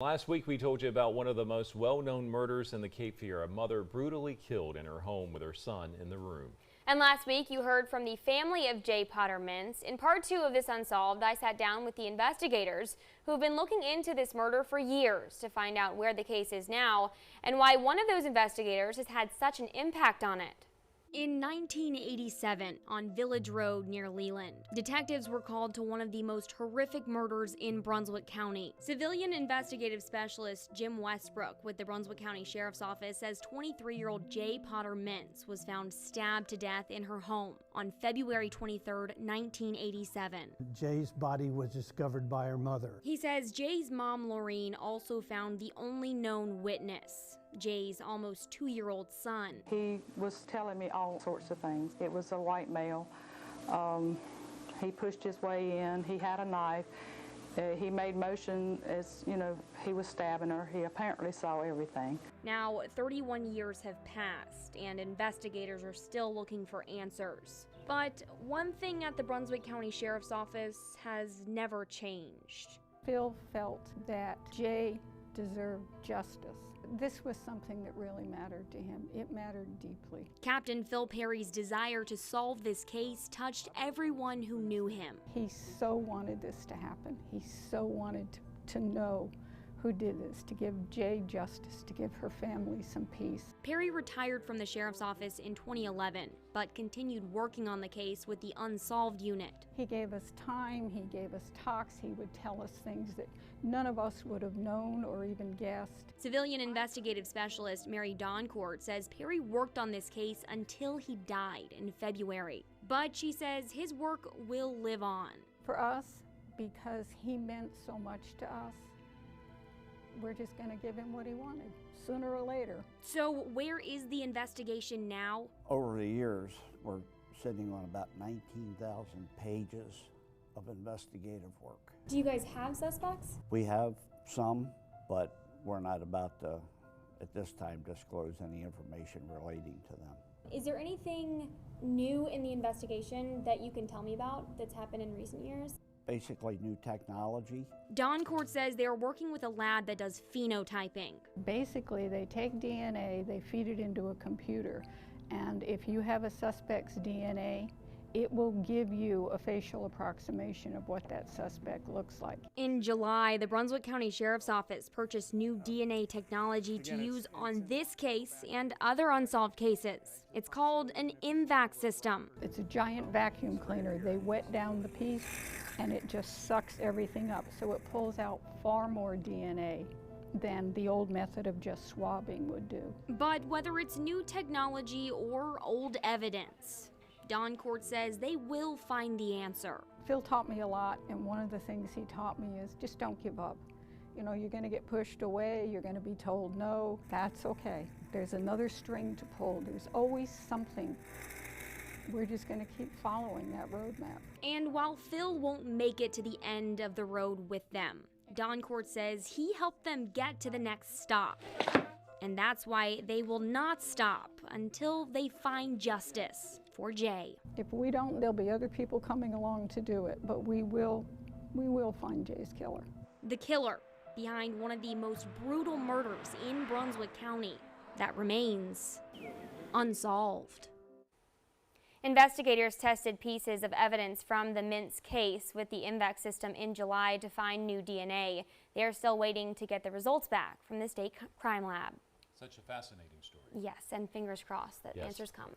Last week we told you about one of the most well-known murders in the Cape Fear, a mother brutally killed in her home with her son in the room. And last week you heard from the family of jaye-potter-mintz. In part 2 of this Unsolved, I sat down with the investigators who've been looking into this murder for years to find out where the case is now and why one of those investigators has had such an impact on it. In 1987, on Village Road near Leland, detectives were called to one of the most horrific murders in Brunswick County. Civilian investigative specialist Jim Westbrook with the Brunswick County Sheriff's Office says 23-year-old jaye-potter-mintz was found stabbed to death in her home on February 23, 1987. Jaye's body was discovered by her mother. He says Jaye's mom, Laureen, also found the only known witness, Jaye's almost 2-year-old son. He was telling me all sorts of things. It was a white male. He pushed his way in. He had a knife. He made motion as, he was stabbing her. He apparently saw everything. Now, 31 years have passed, and investigators are still looking for answers. But one thing at the Brunswick County Sheriff's Office has never changed. Phil felt that Jaye deserved justice. This was something that really mattered to him. It mattered deeply. Captain Phil Perry's desire to solve this case touched everyone who knew him. He so wanted this to happen. He so wanted to know who did this, to give Jaye justice, to give her family some peace. Perry retired from the sheriff's office in 2011, but continued working on the case with the Unsolved unit. He gave us time, he gave us talks, he would tell us things that none of us would have known or even guessed. Civilian investigative specialist Mary Doncourt says Perry worked on this case until he died in February. But she says his work will live on. For us, because he meant so much to us, we're just going to give him what he wanted, sooner or later. So where is the investigation now? Over the years, we're sitting on about 19,000 pages of investigative work. Do you guys have suspects? We have some, but we're not about to, at this time, disclose any information relating to them. Is there anything new in the investigation that you can tell me about that's happened in recent years? Basically new technology. Doncourt says they are working with a lab that does phenotyping. Basically, they take DNA, they feed it into a computer, and if you have a suspect's DNA, it will give you a facial approximation of what that suspect looks like. In July, the Brunswick County Sheriff's Office purchased new DNA technology to use on this case and other unsolved cases. It's called an MVAC system. It's a giant vacuum cleaner. They wet down the piece and it just sucks everything up. So it pulls out far more DNA than the old method of just swabbing would do. But whether it's new technology or old evidence, Doncourt says they will find the answer. Phil taught me a lot, and one of the things he taught me is just don't give up. You're going to get pushed away, you're going to be told no. That's okay. There's another string to pull. There's always something. We're just going to keep following that roadmap. And while Phil won't make it to the end of the road with them, Doncourt says he helped them get to the next stop. And that's why they will not stop until they find justice for Jaye. If we don't, there'll be other people coming along to do it, but we will find Jaye's killer. The killer behind one of the most brutal murders in Brunswick County that remains unsolved. Investigators tested pieces of evidence from the Mintz case with the MVAC system in July to find new DNA. They are still waiting to get the results back from the state crime lab. Such a fascinating story. Yes, and fingers crossed that answers come.